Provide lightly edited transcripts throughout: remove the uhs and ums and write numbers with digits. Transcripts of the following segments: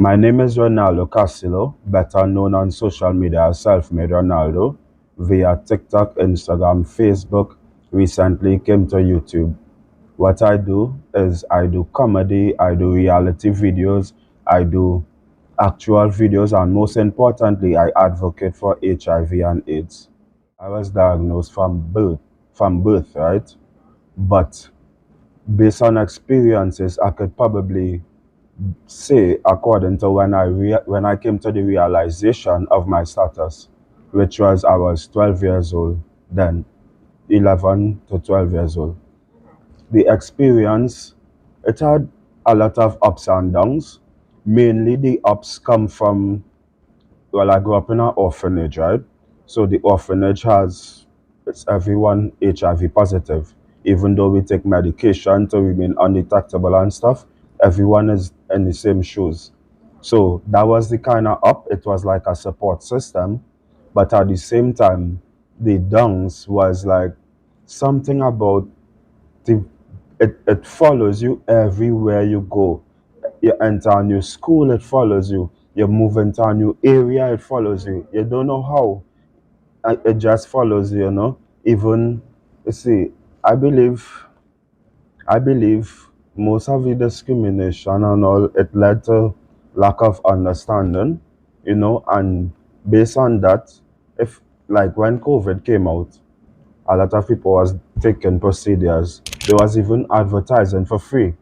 My name is Ronaldo Castillo, better known on social media as Self-Made Ronaldo, via TikTok, Instagram, Facebook, recently came to YouTube. What I do is I do comedy, I do reality videos, I do actual videos, and most importantly, I advocate for HIV and AIDS. I was diagnosed from birth, right? But based on experiences, I could probably say, according to when I came to the realization of my status, which was I was 12 years old then, 11 to 12 years old. The experience, it had a lot of ups and downs. Mainly the ups come from, well, I grew up in an orphanage, right? So the orphanage it's everyone HIV positive. Even though we take medication to remain undetectable and stuff, everyone is in the same shoes. So that was the kind of up. It was like a support system. But at the same time, the downs was like something about the it follows you everywhere you go. You enter a new school, it follows you. You move into a new area, it follows you. You don't know how. It just follows you, you know. Even, you see, I believe, I believe most of the discrimination and all, it led to lack of understanding, you know, and based on that, if, like when COVID came out, a lot of people was taking procedures. There was even advertising for free.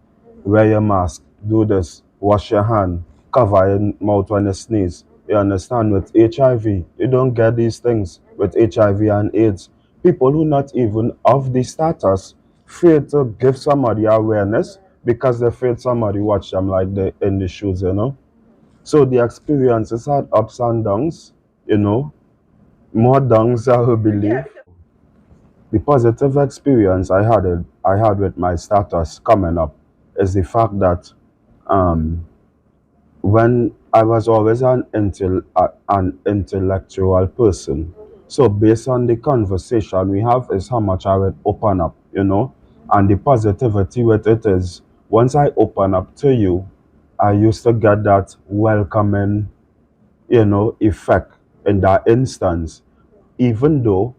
Wear your mask, do this, wash your hand, cover your mouth when you sneeze. You understand? With HIV, you don't get these things with HIV and AIDS. People who not even of the status fear to give somebody awareness because they fear somebody watch them like they in the shoes, you know. So the experiences had ups and downs, you know, more downs I would believe. The positive experience I had with my status coming up is the fact that um, when I was always an intellectual person. So based on the conversation we have is how much I would open up, you know. And the positivity with it is once I open up to you, I used to get that welcoming, you know, effect in that instance, even though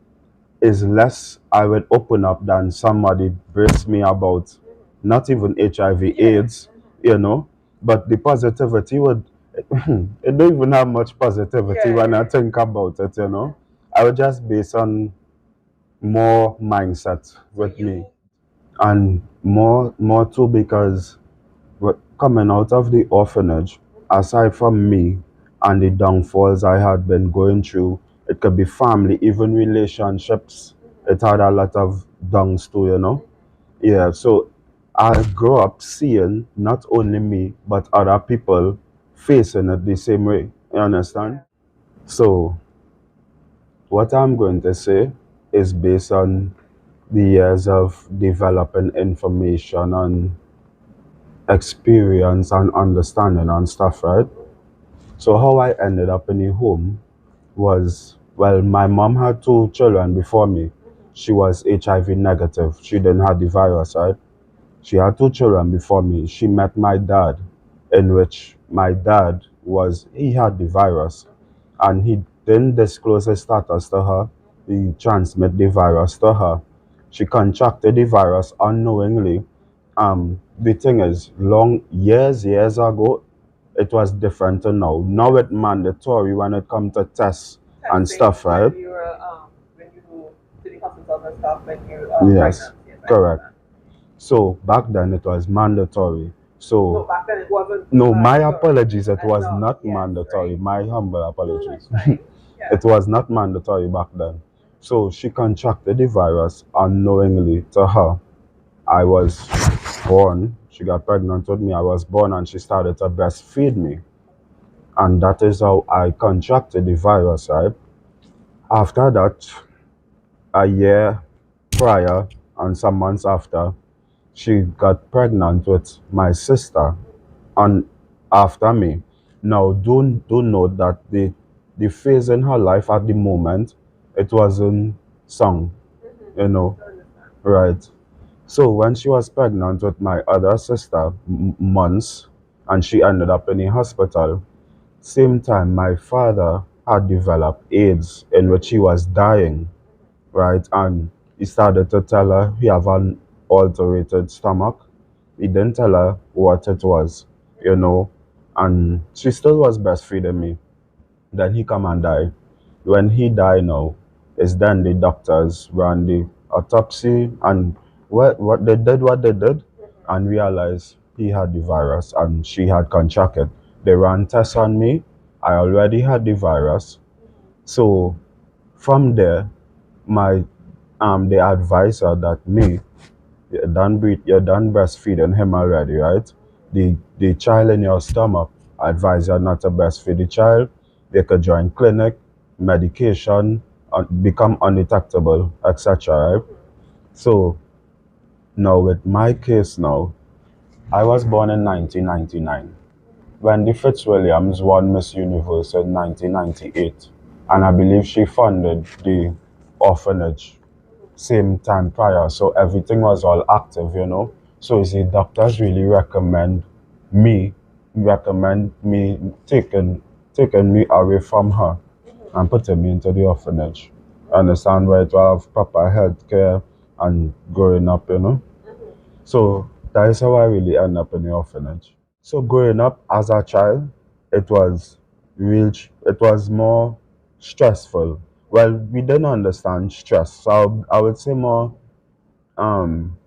is less I would open up than somebody briefs me about not even HIV AIDS, you know, but the positivity would it don't even have much positivity when I think about it, you know. I would just base on more mindset with me and more too because coming out of the orphanage, aside from me and the downfalls I had been going through, it could be family, even relationships. It had a lot of downs too, you know. Yeah, so I grew up seeing not only me but other people facing it the same way. You understand? So what I'm going to say is based on the years of developing information and experience and understanding and stuff, right? So how I ended up in the home was, well, my mom had two children before me. She was HIV negative. She didn't have the virus, right? She had two children before me. She met my dad, in which my dad he had the virus and he didn't disclose his status to her. He transmitted the virus to her. She contracted the virus unknowingly. The thing is, years ago, it was different to now. Now it's mandatory when it comes to tests and stuff, right? When you go to the hospitals and stuff, when you Yes, correct. So back then it was mandatory. So back then it wasn't. no, my apologies. It was no, not yes, mandatory. right. My humble apologies. Yeah. It was not mandatory back then. So she contracted the virus unknowingly to her. I was born. She got pregnant with me. I was born and she started to breastfeed me. And that is how I contracted the virus, right? After that, a year prior and some months after, she got pregnant with my sister and after me. Now, do note that the phase in her life at the moment, it wasn't sung, you know, right? So when she was pregnant with my other sister, months and she ended up in the hospital. Same time, my father had developed AIDS, in which he was dying, right? And he started to tell her he have an alterated stomach. He didn't tell her what it was, you know, and she still was breastfeeding me. Then he come and die. When he died now, is then the doctors ran the autopsy and what they did and realized he had the virus and she had contracted. They ran tests on me. I already had the virus. So from there, my they advised her that me, you're done breastfeeding him already, right? The child in your stomach, I advise you not to breastfeed the child. They could join clinic, medication, become undetectable, etc. Right? So now with my case now, I was born in 1999. Wendy Fitzwilliams won Miss Universe in 1998, and I believe she funded the orphanage same time prior, so everything was all active, you know. So you see, doctors really me, recommend me taking me away from her and putting me into the orphanage. Understand where to have proper health care and growing up, you know. So that is how I really end up in the orphanage. So growing up as a child, it was it was more stressful. Well, we didn't understand stress, so I would say more um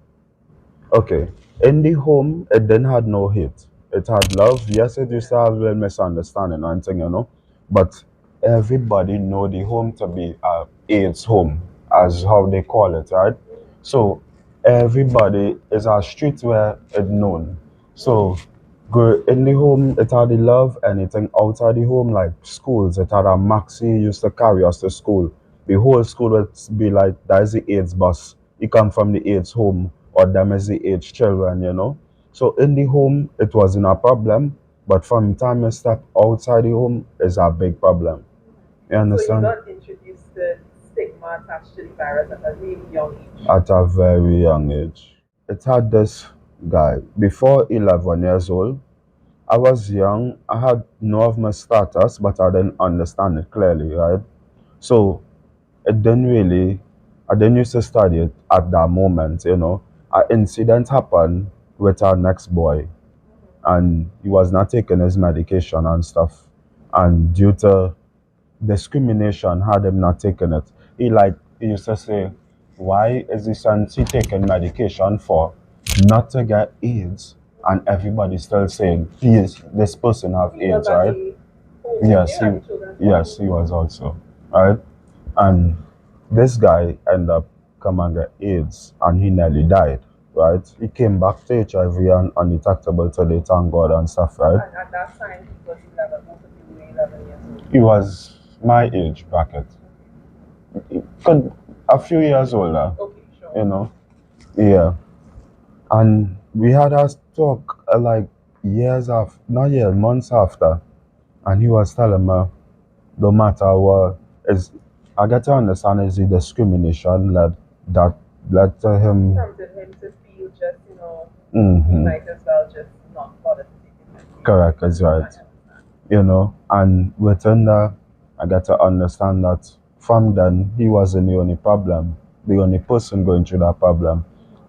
okay. In the home, it didn't have no hate. It had love. Yes, it used to have a little misunderstanding and thing, you know. But everybody know the home to be a AIDS home, as how they call it, right? So everybody is a street where it known. So go in the home, it had the love. Anything outside the home, like schools, it had a maxi used to carry us to school. The whole school would be like, that is the AIDS bus. He come from the AIDS home, or them is the AIDS children, you know. So in the home, it wasn't a problem, but from the time you step outside the home, is a big problem. You So you understand? got introduced to stigma attached to the virus at a really young age. At a very young age. It had this guy before 11 years old. I was young. I had know of my status, but I didn't understand it clearly, right? So it didn't really, I didn't used to study it at that moment, you know. An incident happened with our next boy, and he was not taking his medication and stuff. And due to discrimination, had him not taking it, he used to say, why is this son he taking medication for not to get AIDS? And everybody still saying, this person have He was AIDS, at right? the home Yes, care at the children's yes, he was also, right? And this guy ended up come and get AIDS and he nearly died, right? He came back to HIV and undetectable today, thank God and stuff, right? And at that time, he was 11, both of you were 11 years old. He was my age bracket. Could a few years older, Okay, sure. you know. Yeah. And we had us talk like years after, not years, months after. And he was telling me, no matter what, is I get to understand is the discrimination that led to him. Prompted him to feel just, he Hmm. might as well just not bother to take his medication. Correct, is right. You know, and within that, I get to understand that from then, he wasn't the only problem. The only person going through that problem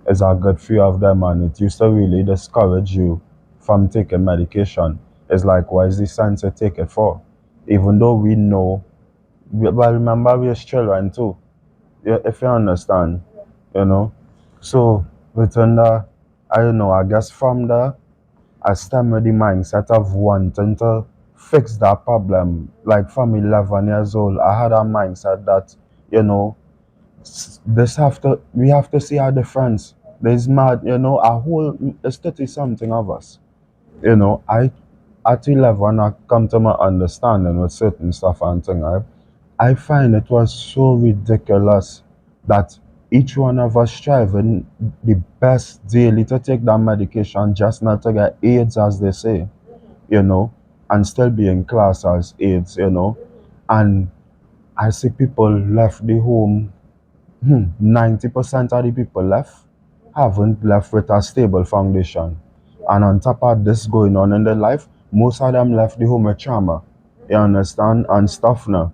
is a good few of them, and it used to really discourage you from taking medication. It's like, why is the sense to take it for? Even though we know, well, remember, we're children too, yeah, if you understand, you know. So, within that, I don't know, I guess from there, I stem with the mindset of wanting to fix that problem. Like from 11 years old, I had a mindset that, you know, we have to see our difference. There's mad, you know, it's 30 something of us. You know, at 11, I come to my understanding with certain stuff and things. I find it was so ridiculous that each one of us striving the best daily to take that medication just not to get AIDS, as they say, you know, and still be in class as AIDS, you know. And I see people left the home, 90% of the people left haven't left with a stable foundation. And on top of this going on in their life, most of them left the home with trauma. You understand? And stuff now.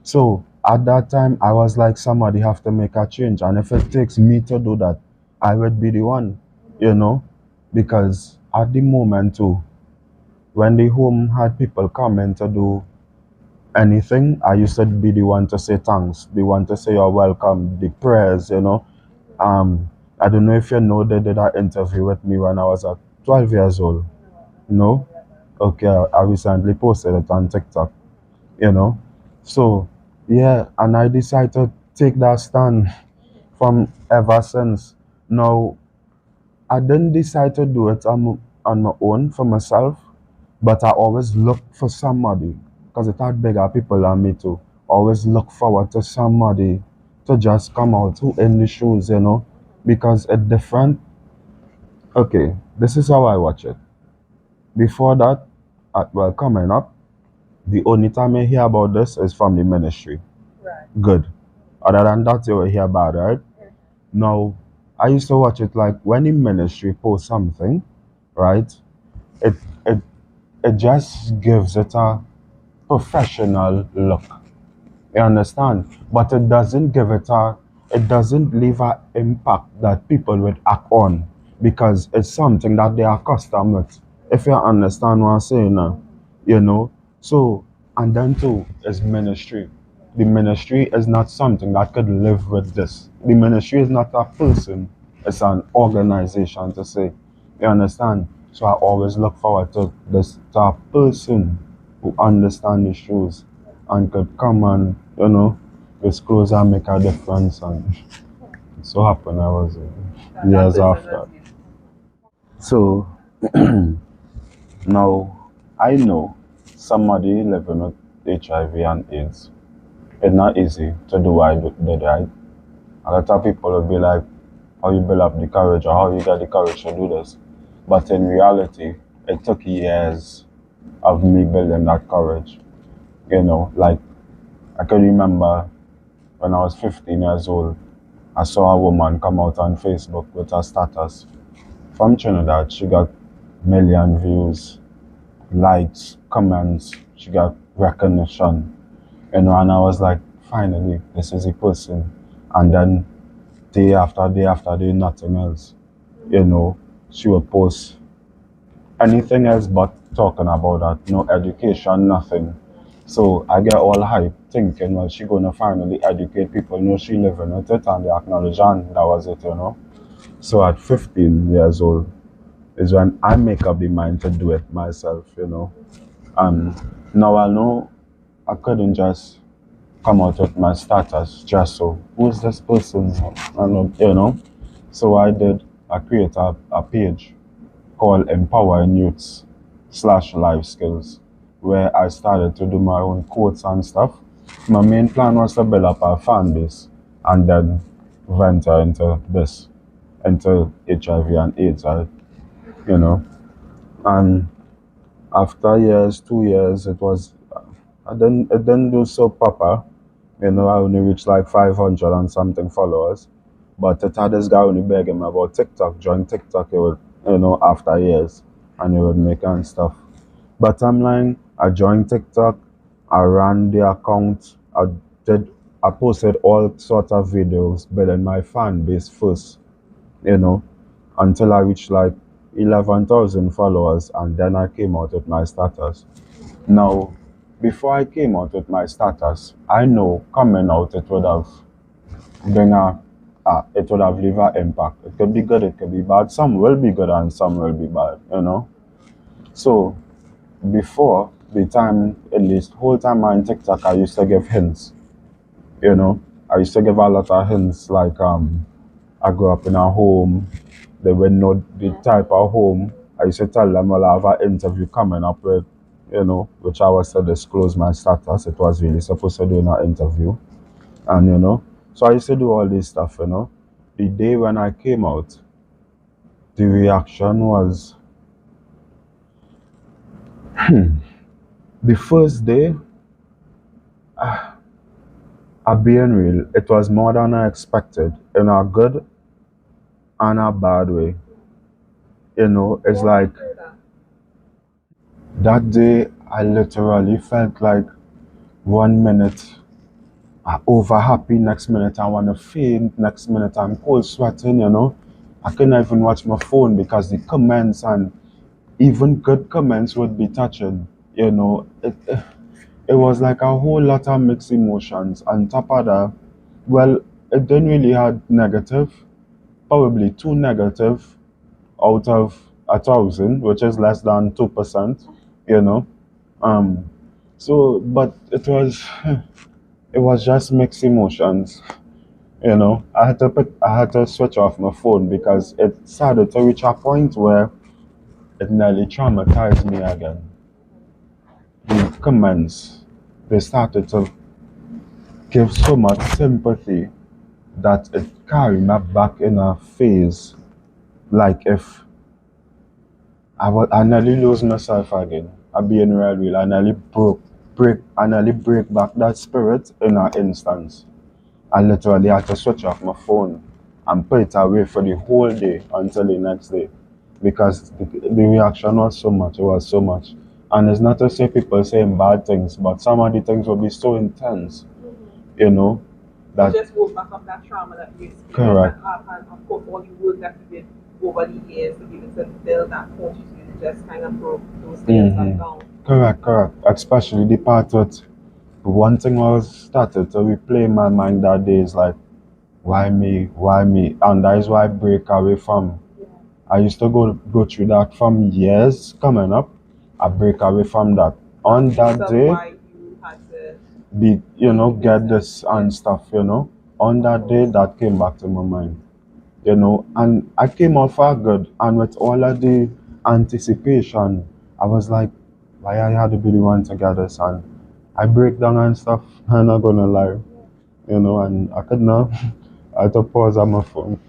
So at that time, I was like, somebody have to make a change. And if it takes me to do that, I would be the one, you know? Because at the moment too, when the home had people come in to do anything, I used to be the one to say thanks, the one to say you're welcome, the prayers, you know. Um, I don't know if you know they did an interview with me when I was at 12 years old. No? Okay, I recently posted it on TikTok, you know. So, yeah, and I decided to take that stand from ever since. Now, I didn't decide to do it on my own for myself, but I always look for somebody because it had bigger people than me too. Always look forward to somebody to just come out who in the shoes, you know, because it's different. Okay, this is how I watch it. Before that, well, coming up, the only time I hear about this is from the ministry. Right. Good. Other than that, you will hear about it, right? Now, I used to watch it like when the ministry posts something, right? It it it just gives it a professional look. You understand? But it doesn't leave an impact that people would act on because it's something that they are accustomed with. If you understand what I'm saying now, you know. So, and then too is ministry. The ministry is not something that could live with this. The ministry is not a person, it's an organization to say. You understand? So I always look forward to this type of person who understand the issues and could come and, you know, disclose and make a difference. And it so happened I was years after. So now I know somebody living with HIV and AIDS. It's not easy to do what I did, right? A lot of people will be like, how you build up the courage or how you get the courage to do this. But in reality, it took years of me building that courage. You know, like I can remember when I was 15 years old, I saw a woman come out on Facebook with her status from Trinidad. She got million views, likes, comments, she got recognition, you know, and I was like, finally, this is a person. And then day after day, nothing else. You know, she would post anything else but talking about that, no education, nothing. So I get all hype thinking, well, she gonna finally educate people, know she living with it and they acknowledge and that was it, you know. So at 15 years old is when I make up the mind to do it myself, you know. And now I know I couldn't just come out with my status just so who's this person? I know, you know. So I create a page called Empowering Youths slash Life Skills, where I started to do my own quotes and stuff. My main plan was to build up a fan base and then venture into this, into HIV and AIDS, right? You know. And after years, 2 years, it didn't do so proper. You know, I only reached like 500 and something followers. But it had this guy only begging me about TikTok. Join TikTok, it would, you know, after years. And he would make and stuff. But I'm like, I joined TikTok. I ran the account. I posted all sorts of videos building my fan base first, you know, until I reached like 11,000 followers. And then I came out with my status. Now, before I came out with my status, I know coming out it would have been it would have leave an impact. It could be good, it could be bad. Some will be good and some will be bad, you know. So before the time, at least whole time I'm on TikTok, I used to give hints, you know. I used to give a lot of hints like I grew up in a home. They would know the type of home. I used to tell them, well, I have an interview coming up with, you know, which I was to disclose my status. It was really supposed to do in an interview. And, you know, so I used to do all this stuff, you know. The day when I came out, the reaction was, the first day, I'm being real, it was more than I expected in a good and a bad way. It's like that day I literally felt like 1 minute over happy, next minute I want to faint, next minute I'm cold sweating. I couldn't even watch my phone because the comments and even good comments would be touching. It was like a whole lot of mixed emotions. On top of that, well, it didn't really had negative, probably two negative out of 1,000, which is less than 2%, you know. Um, so, but it was just mixed emotions. I had to switch off my phone because it started to reach a point where it nearly traumatized me again. The comments, they started to give so much sympathy that it carried me back in a phase like if I nearly lose myself again. I being real. I nearly break back that spirit in an instance. I literally had to switch off my phone and put it away for the whole day until the next day because the reaction was so much. It was so much. And it's not to say people saying bad things, but some of the things will be so intense, you know, It that just woke back up that trauma that you experienced. correct. And of course, all the work that you did over the years to be able to build that fortitude just kind of broke those things down. Correct. Especially the part that one thing was started to replay in my mind that day is like, why me? Why me? And that is why I break away from. I used to go through that from years coming up. I break away from that. On that So day, why you had to get this and stuff. On that day, that came back to my mind. And I came out for good. And with all of the anticipation, I was like, why I had to be the one to get this? And I break down and stuff. I'm not gonna lie. And I could not. I had to pause on my phone.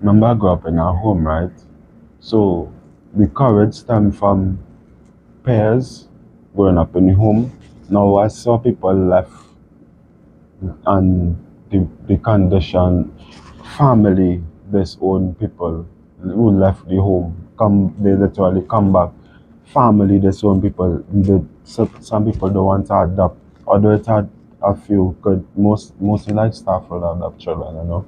Remember, I grew up in a home, right? So the courage stemmed from peers growing up in the home. Now I saw people left and the condition, family based on people who left the home. They literally come back. Family based on people. Some people don't want to adopt. Although it had a few could mostly like staff will adopt children.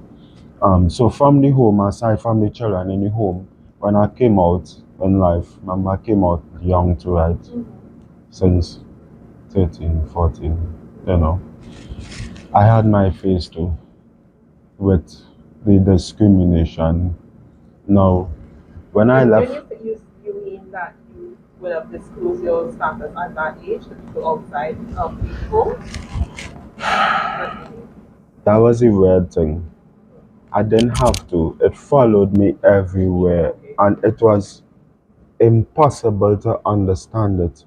So from the home, aside from the children in the home, when I came out in life, remember I came out young too, right? Since 13, 14, you know. I had my face too with the discrimination. Now, when I When left, you mean that you would have disclosed your status at that age to people outside of the home? What do you mean? that was a weird thing. I didn't have to. It followed me everywhere, Okay. and it was impossible to understand it.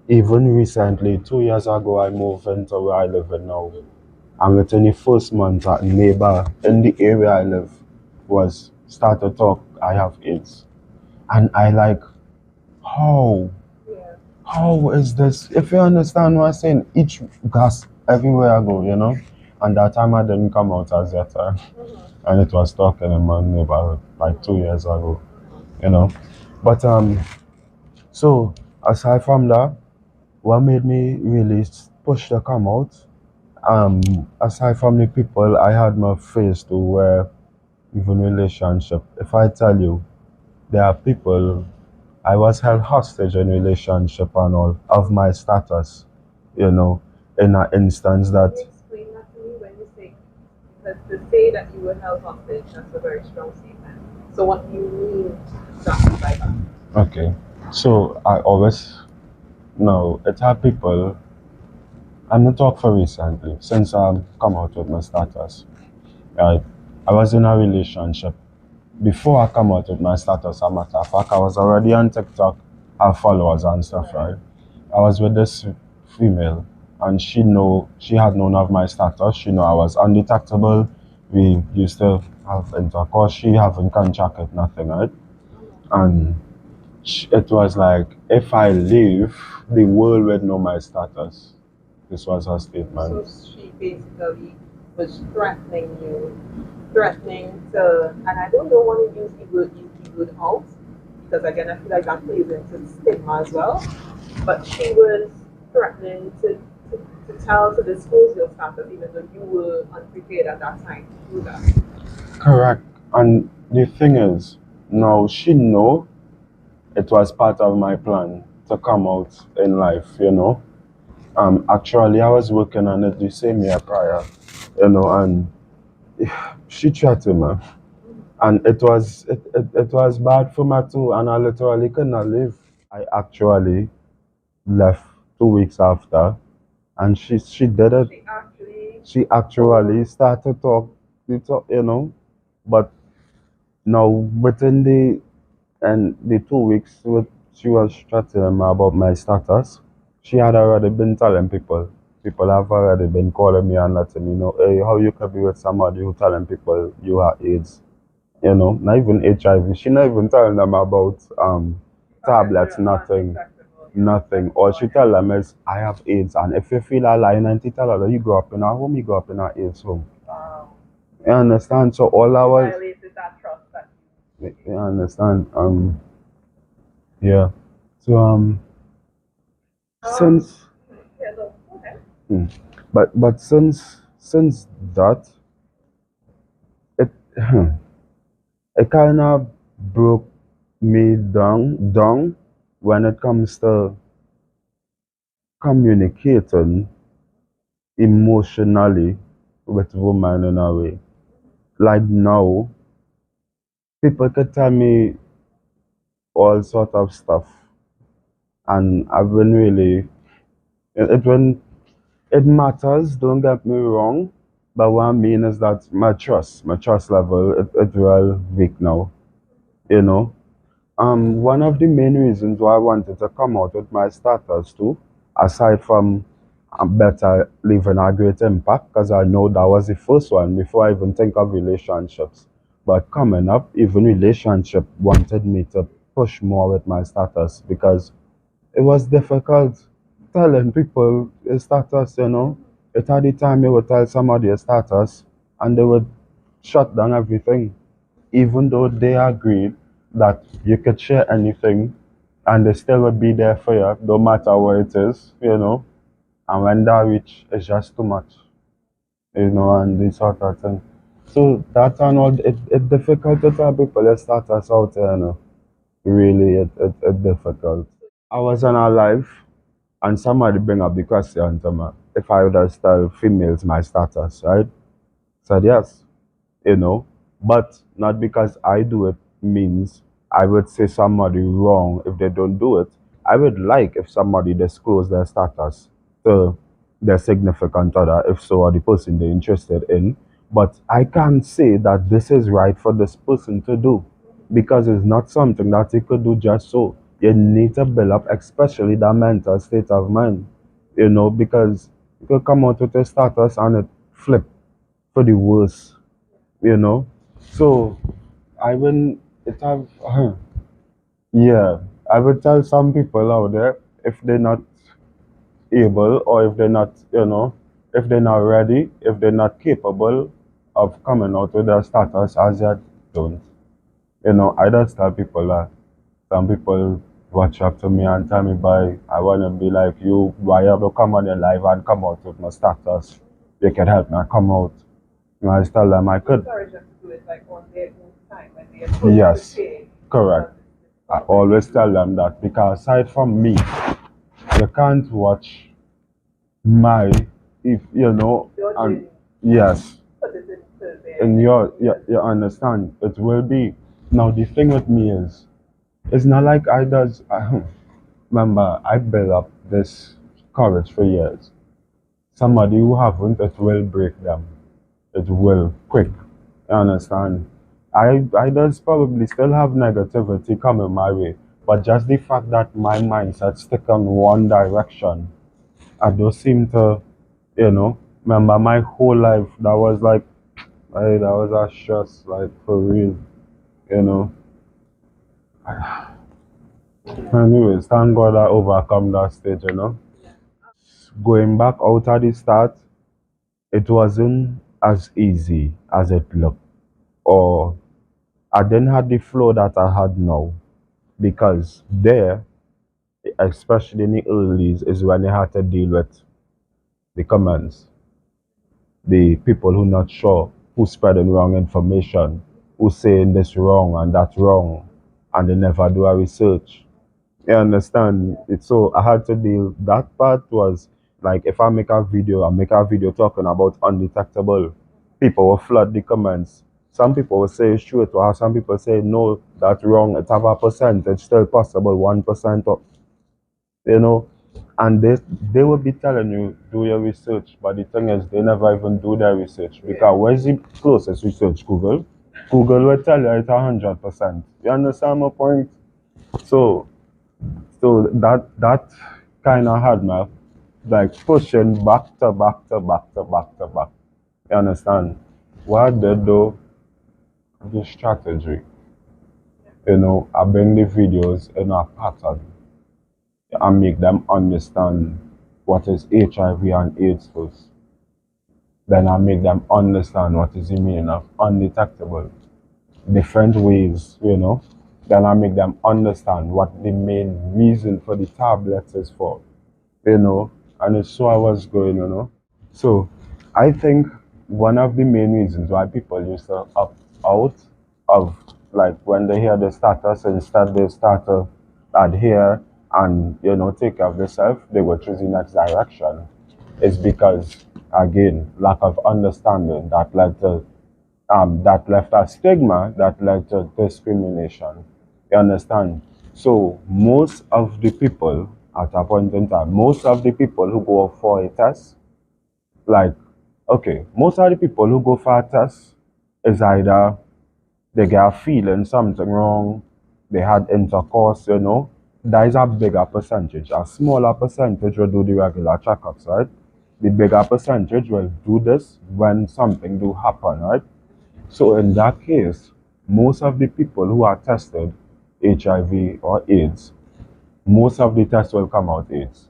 Even recently, 2 years ago, I moved into where I live in now. And within the first month, a neighbor in the area I live was start to talk, I have AIDS. And I like, how? Yeah. How is this? If you understand what I'm saying, each gas everywhere I go. And that time I didn't come out as yet. And it was talking in my neighborhood like 2 years ago. But so aside from that, what made me really push to come out, aside from the people I had my face to where even relationship, if I tell you, there are people I was held hostage in relationship and all of my status, in an instance Can that you explain that to me when you say that to say that you were held hostage, that's a very strong statement. So what do you mean exactly by that? okay. So I always know it have people. I'm not talk for recently since I've come out with my status. Right, I was in a relationship before I come out with my status. A matter of fact, I was already on TikTok, have followers and stuff, right? I was with this female, and she had known of my status. She know I was undetectable. We used to have intercourse. She haven't contracted nothing, right? And it was like, if I leave, the world would know my status. This was her statement. So she basically was threatening you, threatening to, and I don't want to use the word would out, because again, I feel like that plays into stigma as well. But she was threatening to tell, to disclose your status, even though you were unprepared at that time to do that. Correct. And the thing is, now she know it was part of my plan to come out in life, you know. Actually, I was working on it the same year prior, you know, and she threatened me. And it was bad for me too, and I literally could not live. I actually left 2 weeks after, and she did it. She actually, She actually started to talk, you know. But now within the 2 weeks, she was chatting me about my status. She had already been telling people. People have already been calling me and letting me know, hey, how you could be with somebody who telling people you have AIDS. You know, not even HIV. She not even telling them about okay, so tablets, you're nothing. undetectable. Nothing. All she tell them is, I have AIDS. And if you feel a lie, and she tell her that you grow up in a home, you grow up in a AIDS home. Wow. You understand? So all I You was, violated that trust that you understand? Yeah. So, um since, yeah, no, okay. hmm, but since that, it, it kind of broke me down when it comes to communicating emotionally with women in a way. Like now, people could tell me all sort of stuff, and I've been really when it matters. Don't get me wrong, but what I mean is that my trust level, it real weak now. You know, one of the main reasons why I wanted to come out with my status too, aside from better leaving a great impact, because I know that was the first one before I even think of relationships. But coming up, even relationship wanted me to push more with my status because it was difficult telling people a status, you know. It had the time you would tell somebody a status and they would shut down everything even though they agreed that you could share anything and they still would be there for you, no matter what it is, you know. And when that reach, it's just too much, you know, and this sort of thing. So that's and all, it difficult to tell people your status out there, you know. Really, it difficult. I was on a live and somebody bring up the question to me if I would have tell females my status, right? Said yes, you know, but not because I do it means I would say somebody wrong if they don't do it. I would like if somebody disclose their status to their significant other, if so, or the person they're interested in. But I can't say that this is right for this person to do because it's not something that you could do just so. You need to build up, especially that mental state of mind, you know, because you could come out with a status and it flip for the worse, you know. So I will it have yeah, I would tell some people out there if they're not able or if they're not, you know, if they're not ready, if they're not capable of coming out with their status as yet, don't. You know, I just tell people that some people watch up to me and tell me, "Boy, I wanna be like you. Why you have to come on your live and come out with my status? You can help me come out." And I just tell them I could. encourage them to do it like on their own time when they are fully Yes, prepared. correct. Because I always tell them that because aside from me, you can't watch my if you know your and journey, yes, put it into and their yes. you understand it will be. Now the thing with me is it's not like I does remember I built up this courage for years. Somebody who haven't, it will break them. It will quick. You understand? I does probably still have negativity coming my way, but just the fact that my mindset stick on one direction, I don't seem to, you know, remember my whole life that was like, hey, that was a stress, like for real, you know. Anyways, thank God I overcome that stage, you know. Going back out at the start, it wasn't as easy as it looked or I didn't have the flow that I had now because there, especially in the earlys, is when I had to deal with the comments, the people who not sure, who spreading wrong information, who saying this wrong and that wrong, and they never do a research. You understand? It's so I had to deal. That part was like if I make a video talking about undetectable, people will flood the comments. Some people will say it's true, or some people say no, that's wrong. It's have a percentage still possible, 1% of you know, and they will be telling you do your research, but the thing is they never even do their research because where's the closest research? Google. Google will tell you it's 100%. You understand my point? So that kind of had me like pushing back to back to back to back to back. You understand? What they do the strategy. I bring the videos in a pattern and make them understand what is HIV and AIDS first. Then I make them understand what is the meaning of undetectable. Different ways. Then I make them understand what the main reason for the tablets is for. And it's so I was going. So I think one of the main reasons why people used to opt out of like when they hear the status, instead they start to adhere and take care of themselves, they will choose the next direction. Is because again lack of understanding that left a stigma that led to discrimination. You understand? So most of the people at a point in time, most of the people who go for a test, like most of the people who go for a test is either they get a feeling something wrong, they had intercourse. There is a bigger percentage. A smaller percentage will do the regular checkups, right? The bigger percentage will do this when something do happen, right? So in that case, most of the people who are tested HIV or AIDS, most of the tests will come out AIDS.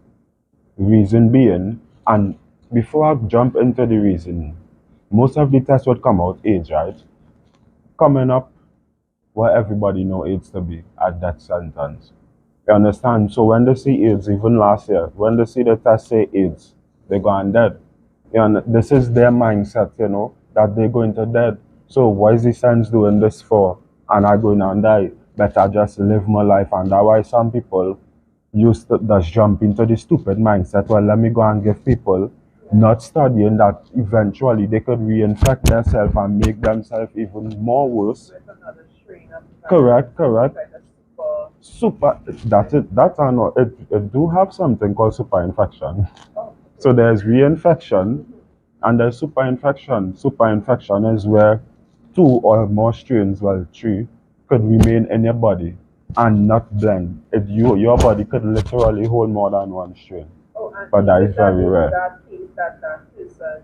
Reason being, and before I jump into the reason, most of the tests would come out AIDS, right? Coming up where everybody know AIDS to be at that sentence. You understand? So when they see AIDS, even last year, when they see the test say AIDS, they go and dead. This is their mindset, that they're going to dead. So why is the sense doing this for? And I going and die. Better just live my life. And that's why some people used to just jump into the stupid mindset. Well, let me go and give people not studying that eventually they could reinfect themselves and make themselves even more worse. Like another strain of the Correct. like a Super. That's it. That's not it. Do have something called super infection. oh, So there's reinfection and there's super infection. Super infection is where two or more strains, well, three, could remain in your body and not blend. Your body could literally hold more than one strain. oh, and But that is very rare. that case that is a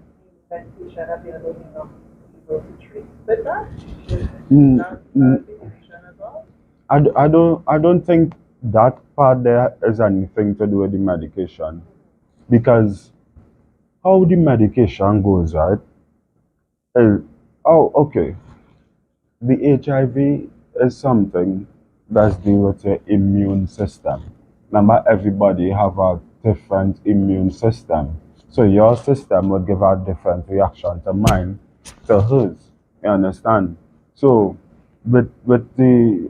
medication available enough people to treat with that. Is Mm, that mm, medication as well? I don't think that part there is anything to do with the medication because how the medication goes, right? is- oh, okay. The HIV is something that's dealing with your immune system. Remember, everybody have a different immune system. So your system would give a different reaction to mine, to hers. You understand? So with the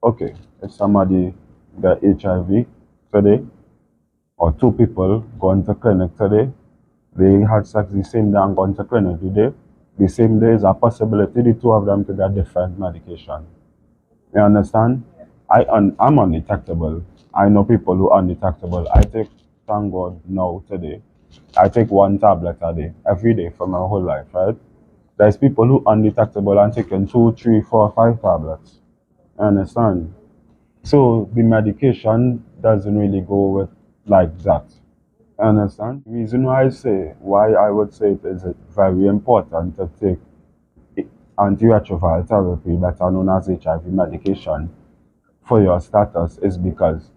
okay, if somebody got HIV today, or two people going to clinic today, they had sex the same day and gone to clinic today, the same day is a possibility the two of them to get different medication. You understand? I'm undetectable. I know people who are undetectable. I take, thank God, now today. I take one tablet a day, every day for my whole life, right? There's people who are undetectable and taking 2, 3, 4, 5 tablets. You understand? So the medication doesn't really go with like that. You understand? The reason why I would say it is very important to take antiretroviral therapy, better known as HIV medication, for your status is because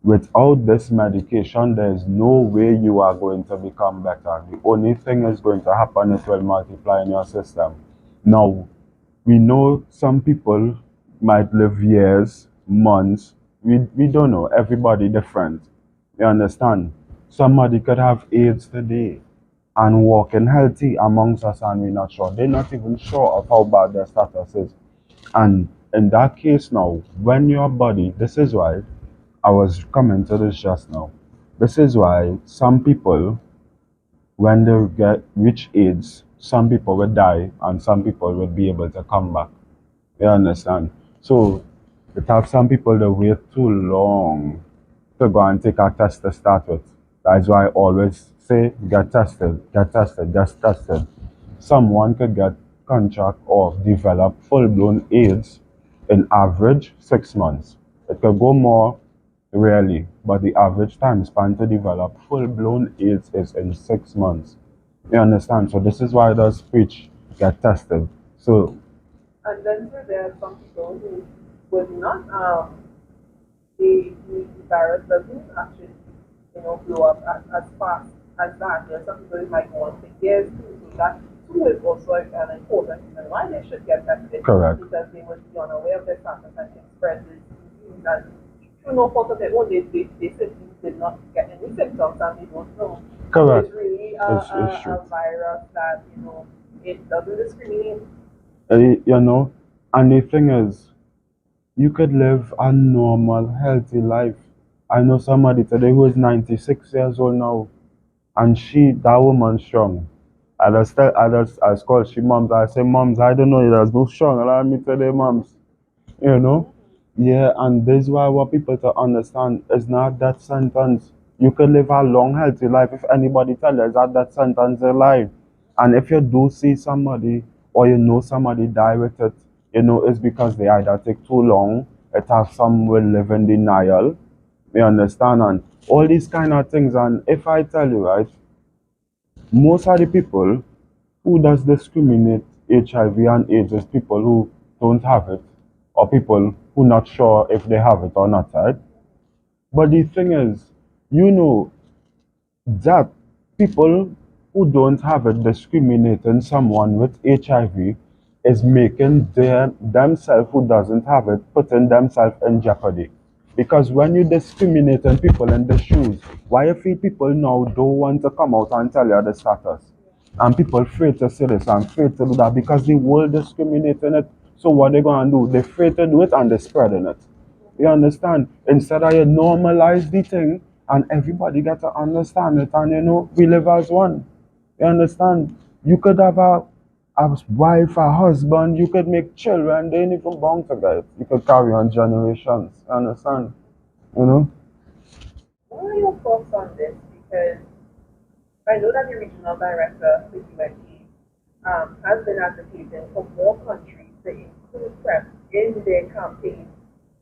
without this medication, there is no way you are going to become better. The only thing is going to happen is will multiply in your system. Now, We know some people might live years, months. We don't know. Everybody different. You understand? Somebody could have AIDS today and walking healthy amongst us and we're not sure. They're not even sure of how bad their status is. And in that case now, when your body, this is why I was coming to this just now. This is why some people, when they get reach AIDS, some people will die and some people will be able to come back. You understand? So it have some people that wait too long to go and take a test to start with. That's why I always say get tested, just tested. Someone could get contract or develop full blown AIDS in average 6 months. It could go more rarely, but the average time span to develop full blown AIDS is in 6 months. You understand? So this is why I does preach get tested. So And then there are some people who would not the virus doesn't actually, blow up as fast as that. There are some people who might go on for years too, so that too is also an important reason why they should get tested. correct. Because they would be unaware of their status and can spread this disease. And through no fault of their own, they simply did not get any symptoms and they don't know. So Correct. it's really It's true. a virus that, it doesn't discriminate. You know, and the thing is, you could live a normal, healthy life. I know somebody today who is 96 years old now, and that woman strong. I call she moms. I say, moms, I don't know, there's no strong. Allow me tell them, moms, you know. Yeah, and this is why I want people to understand it's not that sentence. You could live a long, healthy life if anybody tell you that sentence is a lie. And if you do see somebody or you know somebody die with it, it's because they either take too long, it have some will live in denial, you understand, and all these kind of things. And if I tell you, right, most of the people who does discriminate HIV and AIDS is people who don't have it or people who not sure if they have it or not, right? But the thing is, you know that people who don't have it discriminating someone with HIV is making themselves who doesn't have it, putting themselves in jeopardy. Because when you discriminating people in the shoes, why you feel people now don't want to come out and tell you the status? And people afraid to say this and afraid to do that because the world discriminating it. So what they gonna do? They afraid to do it and they spreading it. You understand? Instead of you normalize the thing and everybody get to understand it and we live as one. You understand? You could have a wife, a husband, you could make children, they ain't even born together. You could carry on generations. You understand? You know? What are your thoughts on this? Because I know that the regional director for UNAIDS has been advocating for more countries to include PrEP in their campaign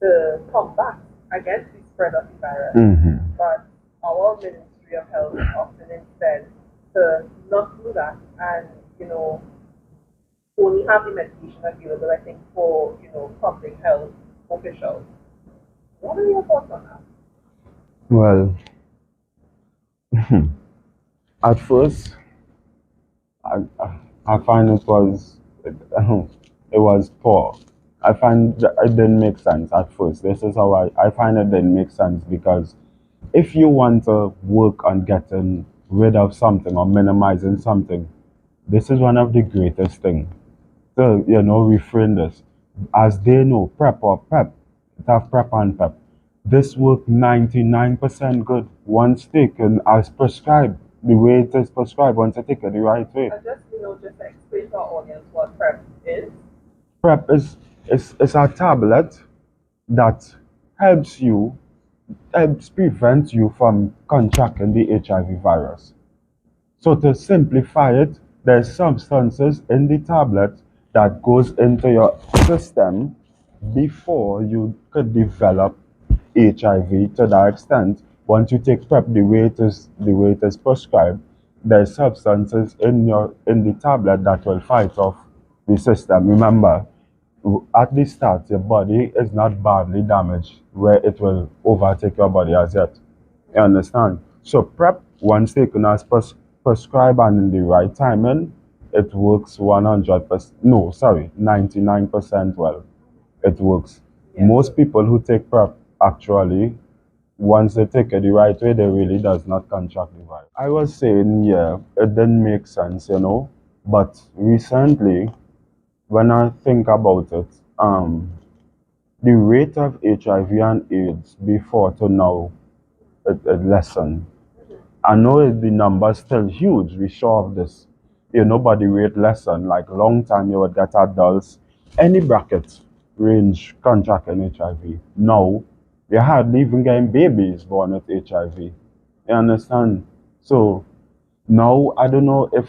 to combat against the spread of the virus. But our Ministry of Health often instead to not do that and, only have the medication available, I think, for, public health officials. What are your thoughts on that? Well, at first, I find it was poor. I find that it didn't make sense at first. This is how I find it didn't make sense because if you want to work on getting rid of something or minimizing something, this is one of the greatest things. So, refrain this. As they know, prep or pep, it have prep and pep. This work 99% good once taken as prescribed, the way it is prescribed, once you take it the right way. Just to explain to our audience what PrEP is. PrEP is a tablet that helps prevent you from contracting the HIV virus. So to simplify it, there's substances in the tablet that goes into your system before you could develop HIV to that extent. Once you take PrEP the way it is prescribed, there's substances in the tablet that will fight off the system. Remember, at the start, your body is not badly damaged where it will overtake your body as yet. You understand? So PrEP, once taken as prescribed and in the right timing, it works 100%. No, sorry, 99% well. It works. Yeah. Most people who take PrEP actually, once they take it the right way, they really does not contract the virus. I was saying, yeah, it didn't make sense, But recently, when I think about it, the rate of HIV and AIDS before to now, it lessened. I know the number's still huge. We sure of this. But the rate lesson, like long time you would get adults, any bracket range contracting HIV. Now, you hardly even getting babies born with HIV. You understand? So now I don't know if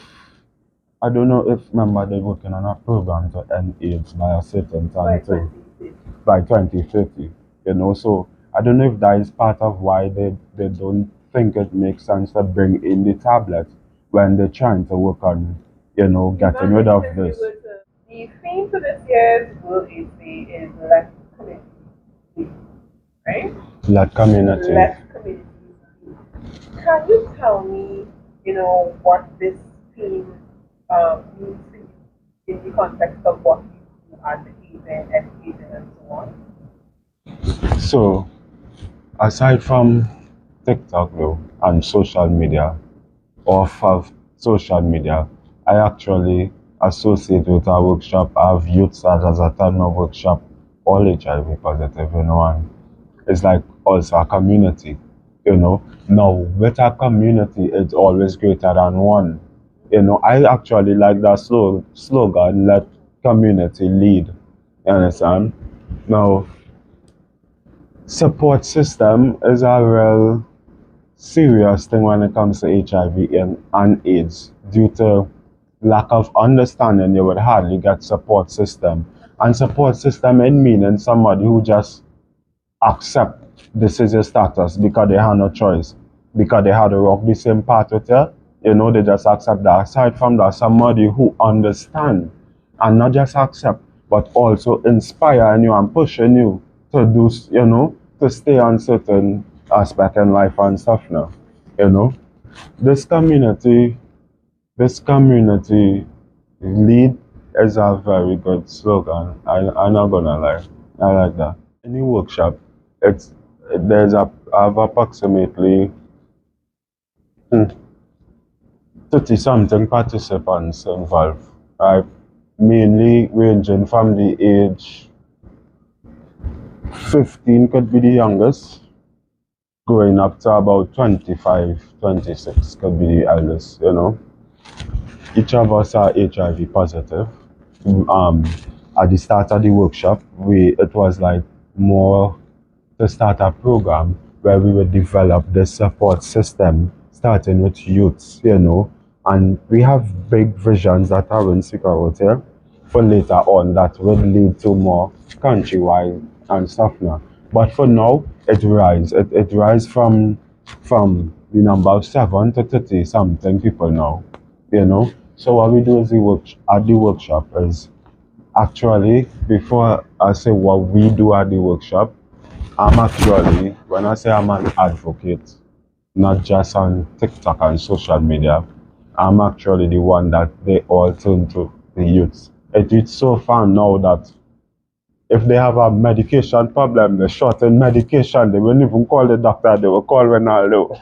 remember they're working on a program to end AIDS by a certain By time too. 2050. By 2050. So I don't know if that is part of why they don't think it makes sense to bring in the tablet when they're trying to work on, getting rid of this. The theme for this year's World AIDS Day is Let Community, right? Let community. Let community. Can you tell me, what this theme means to you in the context of what you do, advocating, educating, and so on? So aside from TikTok though and social media, off of social media, I actually associate with a workshop. I have youths as a time of workshop, all HIV positive, and it's like also a community, Now, with a community, it's always greater than one. I actually like that slogan, let community lead. You understand? Now, support system is a real serious thing when it comes to HIV and AIDS. Due to lack of understanding, you would hardly get support system. And support system in meaning somebody who just accept this is your status because they have no choice. Because they had to rock the same path with you, they just accept that. Aside from that, somebody who understand and not just accept, but also inspire you and pushing you to do, to stay on certain aspect in life and stuff now. This community, this community lead is a very good slogan. I'm not gonna lie. I like that. Any workshop, it's I have approximately 30 something participants involved. Right? Mainly ranging from the age 15 could be the youngest, going up to about 25, 26 could be the eldest, Each of us are HIV positive. Um, at the start of the workshop, it was like more to start a program where we would develop the support system, starting with youths, and we have big visions that I will speak about here for later on that will lead to more countrywide and stuff now. But for now, it rise from the number of 7 to 30 something people now, So what we do is at the workshop is actually, before I say what we do at the workshop, I'm actually, when I say I'm an advocate, not just on TikTok and social media, I'm actually the one that they all turn to, the youths. It's so fun now that if they have a medication problem, they short in medication, they won't even call the doctor, they will call Ronaldo.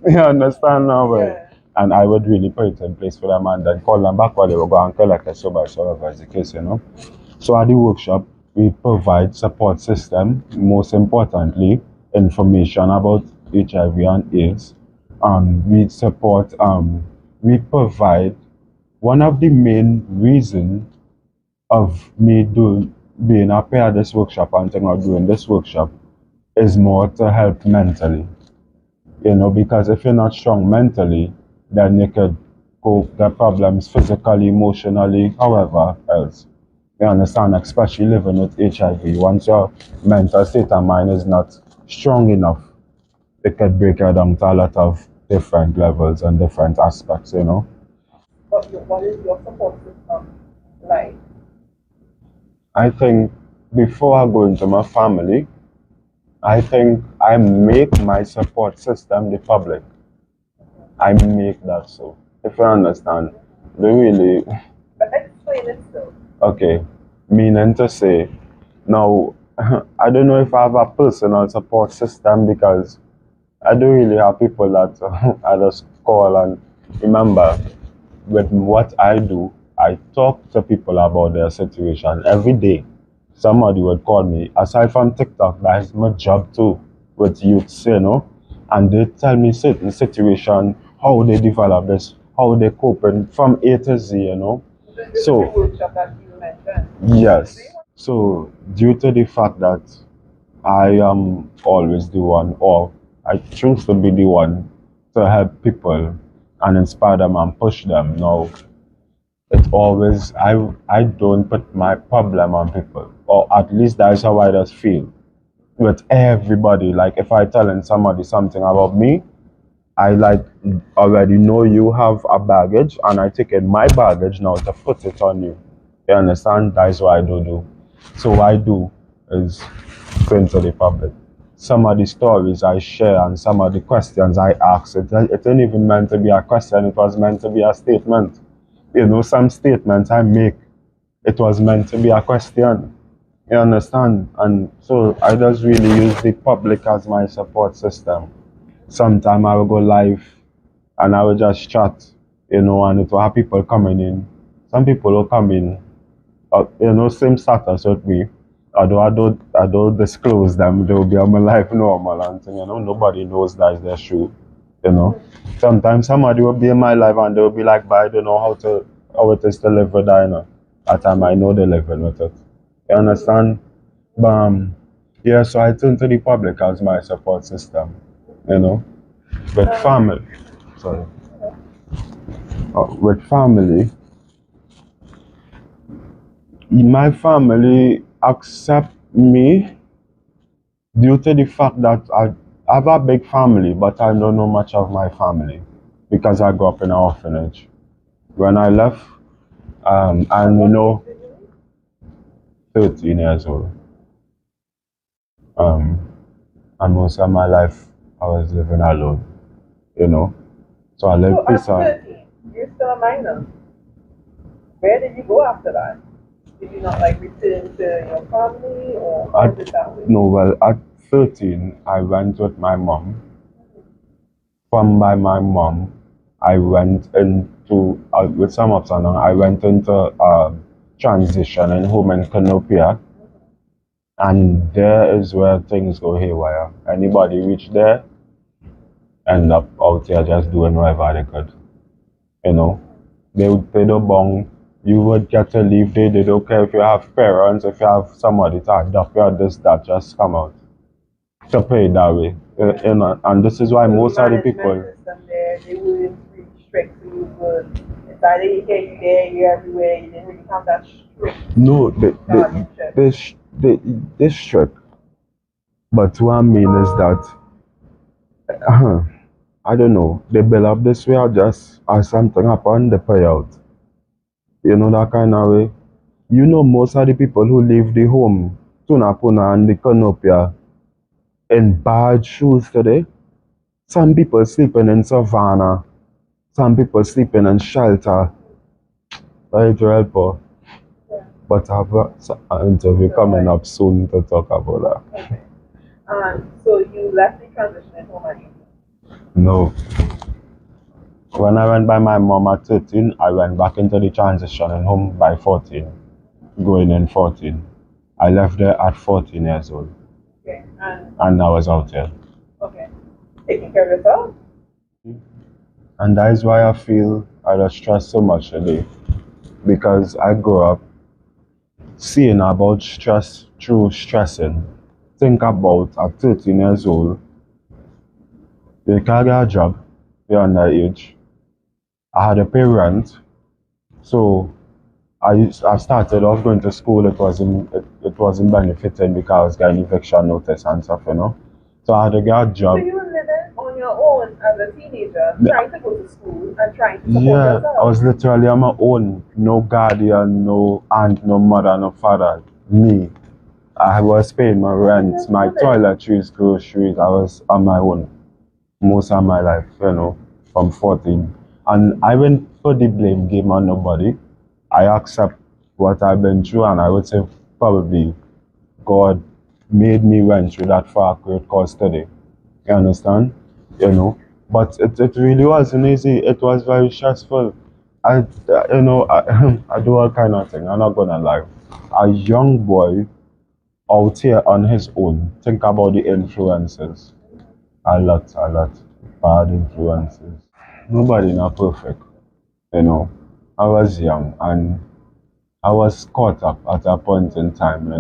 You understand now? Yeah. And I would really put it in place for them and then call them back while they will go and collect it, so by sort of as the case, So at the workshop, we provide support system, most importantly, information about HIV and AIDS. We support, we provide one of the main reasons of me being a pair of this workshop and thing or doing this workshop is more to help mentally. Because if you're not strong mentally, then you could cope get problems physically, emotionally, however else. You understand? Especially living with HIV. Once your mental state of mind is not strong enough, it could break you down to a lot of different levels and different aspects, But what is your support system like? I think before I go into my family, I think I make my support system the public. I make that so. If you understand. they really, But explain it still. okay, meaning to say, now, I don't know if I have a personal support system because I don't really have people that I just call and remember with what I do, I talk to people about their situation every day. Somebody would call me. Aside from TikTok, that is my job too with youths, and they tell me certain situation, how they develop this, how they coping from A to Z, This is the So workshop that you mentioned. yes. So due to the fact that I am always the one, or I choose to be the one to help people and inspire them and push them. Now, it always, I don't put my problem on people, or at least that's how I just feel with everybody. Like if I telling somebody something about me, I like already know you have a baggage, and I take in my baggage now to put it on you. You understand? That's what I do. So what I do is going to the public. Some of the stories I share and some of the questions I ask, it ain't even meant to be a question, it was meant to be a statement. Some statements I make, it was meant to be a question. You understand? And so I just really use the public as my support system. Sometimes I will go live and I will just chat, and it will have people coming in. Some people will come in, same status with me. Although I don't disclose them, they will be on my life normal and thing, nobody knows that's their shoe, you know. Sometimes somebody will be in my life and they will be like, but I don't know how it is to live with that, At time I know they're living with it. You understand? But yeah, so I turn to the public as my support system, you know. With family, sorry. With family, my family accept me due to the fact that I have a big family, but I don't know much of my family because I grew up in an orphanage. When I left, and 13 years old, um, and most of my life I was living alone, So I So lived at peace out. 13, you're still a minor. Where did you go after that? Did you not like return to your family or how did that way? No, well, at 13, I went with my mom. From my mom, I went into, with some of them, I went into transition in home in Canopia. And there is where things go haywire. Anybody reach there, end up out here just doing whatever they could. They would pay the bong. You would get to leave. They don't care if you have parents, if you have somebody to adopt you, this, that, just come out. To pay it that way. And this is why most of the people. System there, they weren't really strict, so you would, it's either you get you there, you're everywhere, you didn't really have that strict No, guardianship. they strict. But what I mean is that, I don't know, they build up this way or just as something happen, they pay out. That kind of way. Most of the people who leave the home, Tunapuna and the Canopia, in bad shoes today. Some people sleeping in savannah. Some people sleeping in shelter. Right, help. But I have an interview coming up soon to talk about that. Okay. So you left the transition at home at 18? No. When I went by my mom at 13, I went back into the transition and home by 14, going in 14. I left there at 14 years old. Okay. And I was out here. Okay. Taking care of yourself? And that is why I feel I just stress so much today. Because I grew up seeing about stress through stressing. Think about at 13 years old, you can't get a job, you're underage. I had to pay rent, so I started off going to school. It wasn't benefiting because I was getting eviction notice and stuff, So I had to get a job. So you were living on your own as a teenager, trying to go to school and trying to support yourself? I was literally on my own. No guardian, no aunt, no mother, no father. Me. I was paying my rent, my toiletries, groceries. I was on my own most of my life, from 14. And I won't put the blame game on nobody. I accept what I've been through, and I would say probably God made me went through that far great cause today. You understand? You know, but it really wasn't easy. It was very stressful. I, I do all kind of thing. I'm not gonna lie. A young boy out here on his own. Think about the influences. A lot. Bad influences. Nobody not perfect. You know, I was young and I was caught up at a point in time,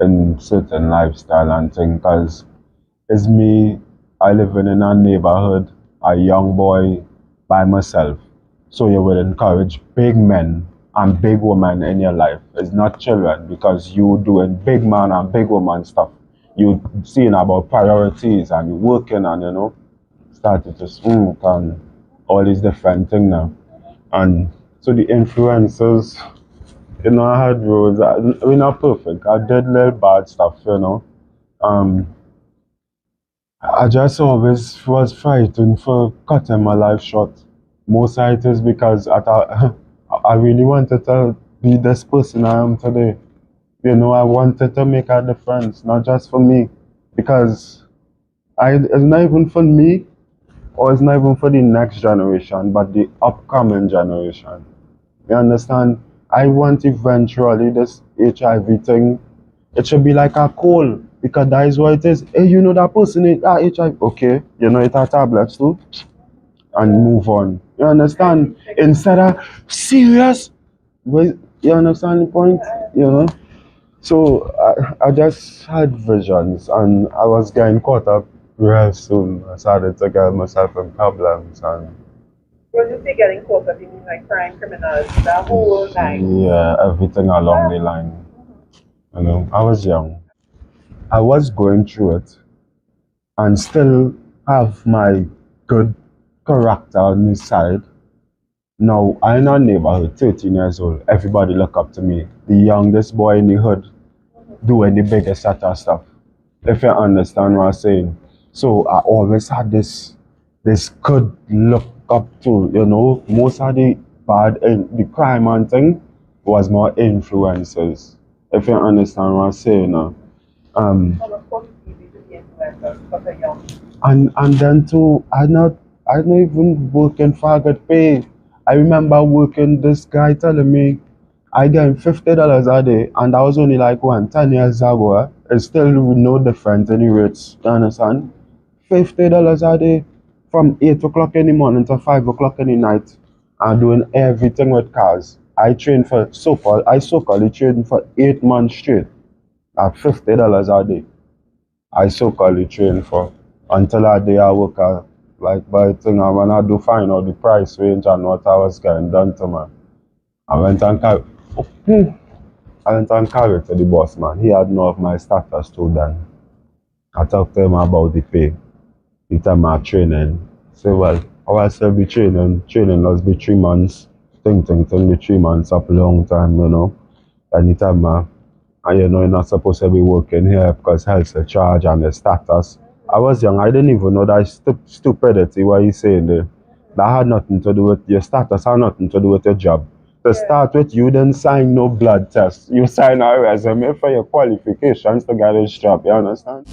in certain lifestyle and thing. Because it's me, I living in a neighborhood, a young boy by myself. So you will encourage big men and big women in your life. It's not children because you doing big man and big woman stuff. You seeing about priorities and you working and started to smoke and all these different things now. And so the influences, I had roads. We're not perfect. I did little bad stuff. Um, I just always was fighting for cutting my life short. Most of it is because I thought I really wanted to be this person I am today. I wanted to make a difference, not just for me, because it's not even for me, or it's not even for the next generation, but the upcoming generation. You understand? I want eventually this HIV thing, it should be like a cold because that is what it is. Hey, that person is HIV. Okay, it are tablets too, and move on. You understand? Instead of serious, you understand the point? So I just had visions and I was getting caught up real soon. I started to get myself in problems and When you say getting caught up, you mean like crime, criminals, the whole line? yeah, everything along the line. I was young. I was going through it and still have my good character on the side. Now, I'm in a neighborhood, 13 years old. Everybody look up to me. The youngest boy in the hood doing the biggest set of stuff. If you understand what I'm saying. So I always had this good look up to, most of the the crime and thing was more influences. If you understand what I'm saying. Well, of course, it's easy to be influencers because they're young. And then too, I not even working for a good pay. I remember working this guy telling me I getting $50 a day and that was only like 10 years ago. It's still no different in the rates, you understand? $50 a day from 8 o'clock in the morning to 5 o'clock in the night and doing everything with cars. I so-called trained for 8 months straight at $50 a day. I so-called train for until a day I work out like by thing and when I do find out the price range and what I was getting done to me. I went and carried I went and carried to the boss man. He had know of my status too then. I talked to him about the pay. He told me training. Say well, I was still be training. Training must be 3 months. Thing, the 3 months up a long time. And he told me and you're not supposed to be working here because health's a charge and the status. I was young, I didn't even know that stupidity what you saying there. That had nothing to do with your status, had nothing to do with your job. To start with, you didn't sign no blood test. You sign a resume for your qualifications to get this job, you understand?